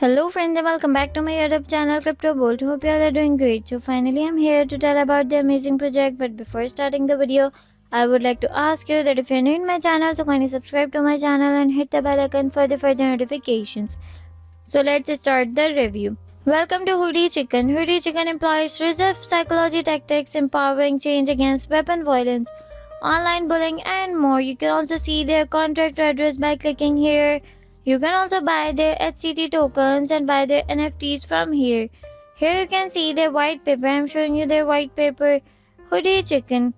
Hello friends and welcome back to my YouTube channel Crypto Bolt. Hope you all are doing great. So finally I'm here to tell about the amazing project, but before starting the video, I would like to ask you that if you're new in my channel, so kindly subscribe to my channel and hit the bell icon for the further notifications. So let's start the review. Welcome to Hoodie Chicken. Hoodie Chicken employs reserve psychology tactics, empowering change against weapon violence, online bullying and more. You can also see their contract address by clicking here. You can also buy their HCT tokens and buy their NFTs from here. Here you can see their white paper. I'm showing you their white paper. Hoodie Chicken.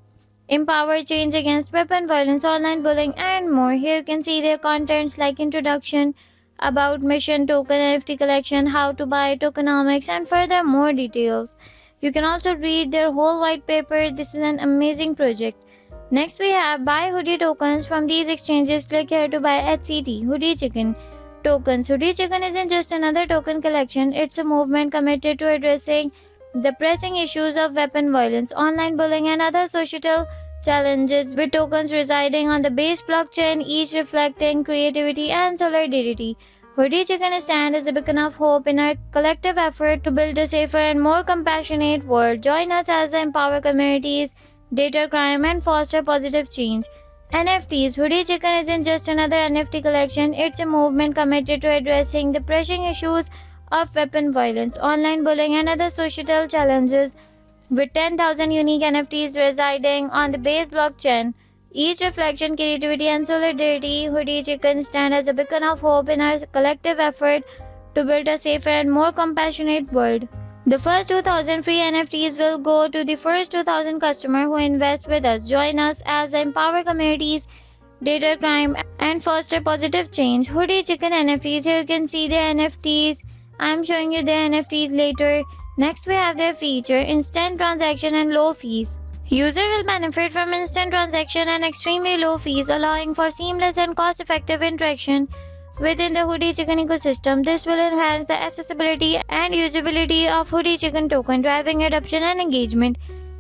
Empower change against weapon violence, online bullying and more. Here you can see their contents like introduction, about mission, token, NFT collection, how to buy, tokenomics and further more details. You can also read their whole white paper. This is an amazing project. Next we have buy hoodie tokens from these exchanges. Click here to buy HCT, Hoodie Chicken tokens. Hoodie Chicken isn't just another token collection, it's a movement committed to addressing the pressing issues of weapon violence, online bullying and other societal challenges, with tokens residing on the base blockchain, each reflecting creativity and solidarity. Hoodie Chicken stands as a beacon of hope in our collective effort to build a safer and more compassionate world. Join us as I empower communities, deter crime and foster positive change. NFTs. Hoodie Chicken isn't just another NFT collection, it's a movement committed to addressing the pressing issues of weapon violence, online bullying and other societal challenges, with 10,000 unique NFTs residing on the base blockchain, each reflection creativity and solidarity. Hoodie Chicken stand as a beacon of hope in our collective effort to build a safer and more compassionate world. The first 2,000 free NFTs will go to the first 2,000 customers who invest with us. Join us as I empower communities, deter crime, and foster positive change. Hoodie Chicken NFTs. Here you can see the NFTs. I'm showing you the NFTs later. Next, we have their feature, instant transaction and low fees. User will benefit from instant transaction and extremely low fees, allowing for seamless and cost-effective interaction within the Hoodie Chicken ecosystem. This will enhance the accessibility and usability of Hoodie Chicken token, driving adoption and engagement.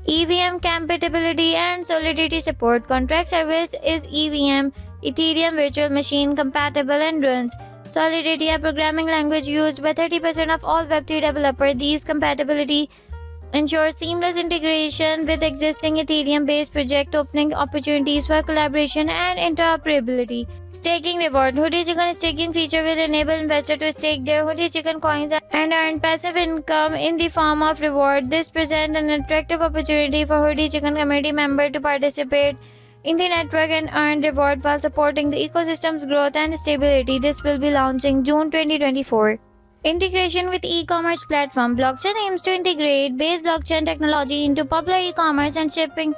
EVM compatibility and Solidity support. Contract service is EVM, Ethereum Virtual Machine compatible and runs Solidity, a programming language used by 30% of all Web3 developers. These compatibility ensures seamless integration with existing Ethereum-based projects, opening opportunities for collaboration and interoperability. Staking reward. Hoodie Chicken staking feature will enable investors to stake their Hoodie Chicken coins and earn passive income in the form of reward. This presents an attractive opportunity for Hoodie Chicken community members to participate in the network and earn reward while supporting the ecosystem's growth and stability. This will be launching June 2024. Integration with e-commerce platform. Blockchain aims to integrate base blockchain technology into popular e-commerce and shipping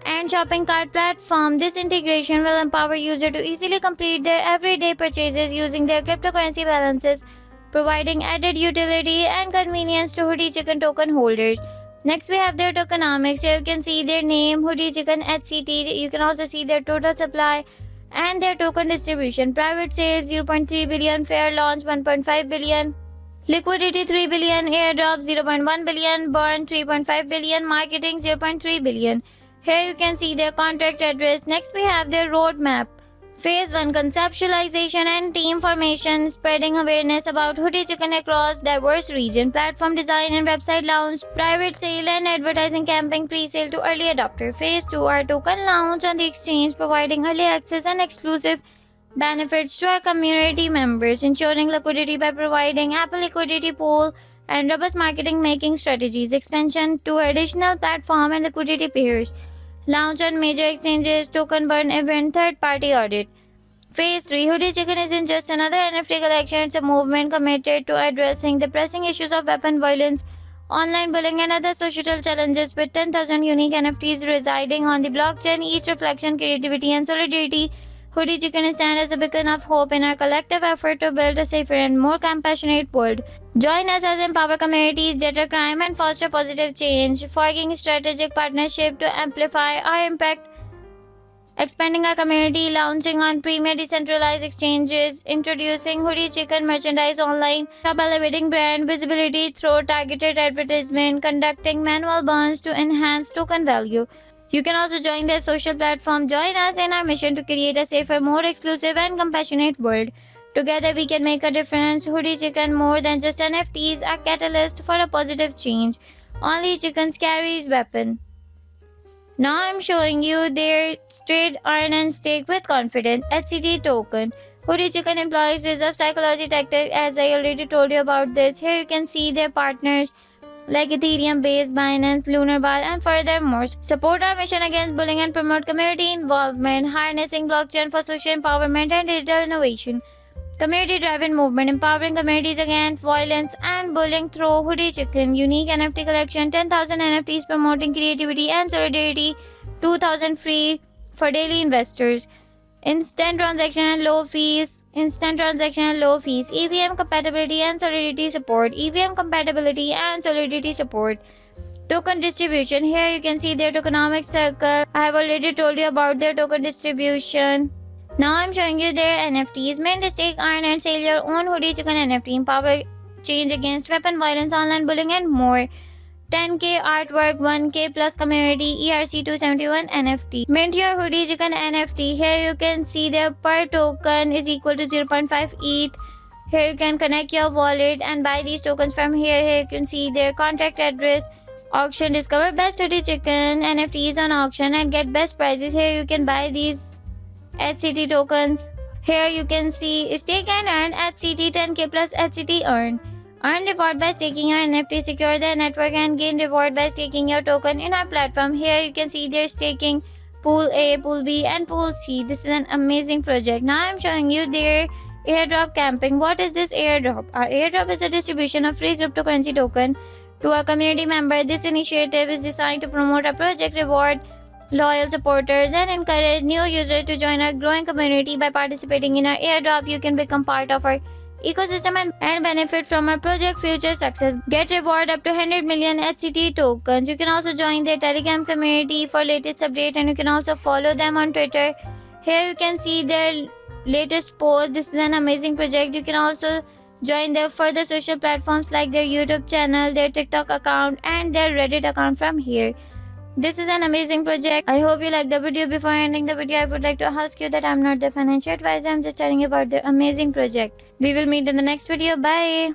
and shopping cart platform. This integration will empower users to easily complete their everyday purchases using their cryptocurrency balances, providing added utility and convenience to Hoodie Chicken token holders. Next, we have their tokenomics. Here you can see their name, Hoodie Chicken HCT. You can also see their total supply and their token distribution. Private sales 0.3 billion, fair launch 1.5 billion, liquidity 3 billion, airdrop 0.1 billion, burn 3.5 billion, marketing 0.3 billion. Here you can see their contract address. Next, we have their roadmap. Phase 1, conceptualization and team formation, spreading awareness about Hoodie Chicken across diverse region, platform design and website launch, private sale and advertising campaign, pre-sale to early adopter. Phase 2, our token launch on the exchange, providing early access and exclusive benefits to our community members, ensuring liquidity by providing Apple liquidity pool and robust marketing making strategies, expansion to additional platform and liquidity pairs. Launch on major exchanges, token burn event, third-party audit. Phase 3, Hoodie Chicken isn't just another NFT collection, it's a movement committed to addressing the pressing issues of weapon violence, online bullying and other societal challenges, with 10,000 unique NFTs residing on the blockchain, each reflection creativity and solidarity. Hoodie Chicken stands as a beacon of hope in our collective effort to build a safer and more compassionate world. Join us as empower communities, deter crime, and foster positive change, forging strategic partnership to amplify our impact, expanding our community, launching on premier decentralized exchanges, introducing Hoodie Chicken merchandise online, shop elevating brand visibility through targeted advertisement, conducting manual burns to enhance token value. You can also join their social platform. Join us in our mission to create a safer, more exclusive and compassionate world. Together we can make a difference. Hoodie Chicken, more than just NFTs, a catalyst for a positive change. Only chickens carries weapon. Now I'm showing you their straight earn and stake with confidence HCT token. Hoodie Chicken employs reserve psychology tactic, as I already told you about this. Here you can see their partners like Ethereum Base, Binance, Lunar Bar, and furthermore. Support our mission against bullying and promote community involvement, harnessing blockchain for social empowerment and digital innovation. Community-driven movement, empowering communities against violence and bullying through Hoodie Chicken. Unique NFT collection, 10,000 NFTs promoting creativity and solidarity, 2,000 free for daily investors. Instant transaction and low fees. EVM compatibility and solidity support. Token distribution. Here you can see their tokenomics circle. I have already told you about their token distribution. Now I'm showing you their NFTs. Mint, stake, earn and sell your own Hoodie Chicken NFT. Empower change against weapon violence, online bullying and more. 10k artwork, 1k plus community, ERC271 NFT. Mint your Hoodie Chicken NFT. Here you can see their per token is equal to 0.5 ETH. Here you can connect your wallet and buy these tokens from here. Here you can see their contract address. Auction, discover best Hoodie Chicken NFTs on auction and get best prices. Here you can buy these HCT tokens. Here you can see stake and earn HCT, 10k plus HCT earn. Earn reward by staking your NFT, secure their network and gain reward by staking your token in our platform. Here you can see their staking pool A, pool B and pool C. This is an amazing project. Now I am showing you their airdrop camping. What is this airdrop? Our airdrop is a distribution of free cryptocurrency token to our community member. This initiative is designed to promote our project, reward loyal supporters and encourage new users to join our growing community. By participating in our airdrop, you can become part of our ecosystem and benefit from our project future success. Get reward up to 100 million HCT tokens. You can also join their Telegram community for latest update and you can also follow them on Twitter. Here you can see their latest post. This is an amazing project. You can also join their further social platforms like their YouTube channel, their TikTok account and their Reddit account from here. This is an amazing project. I hope you like the video. Before ending the video, I would like to ask you that I'm not the financial advisor. I'm just telling you about the amazing project. We will meet in the next video. Bye.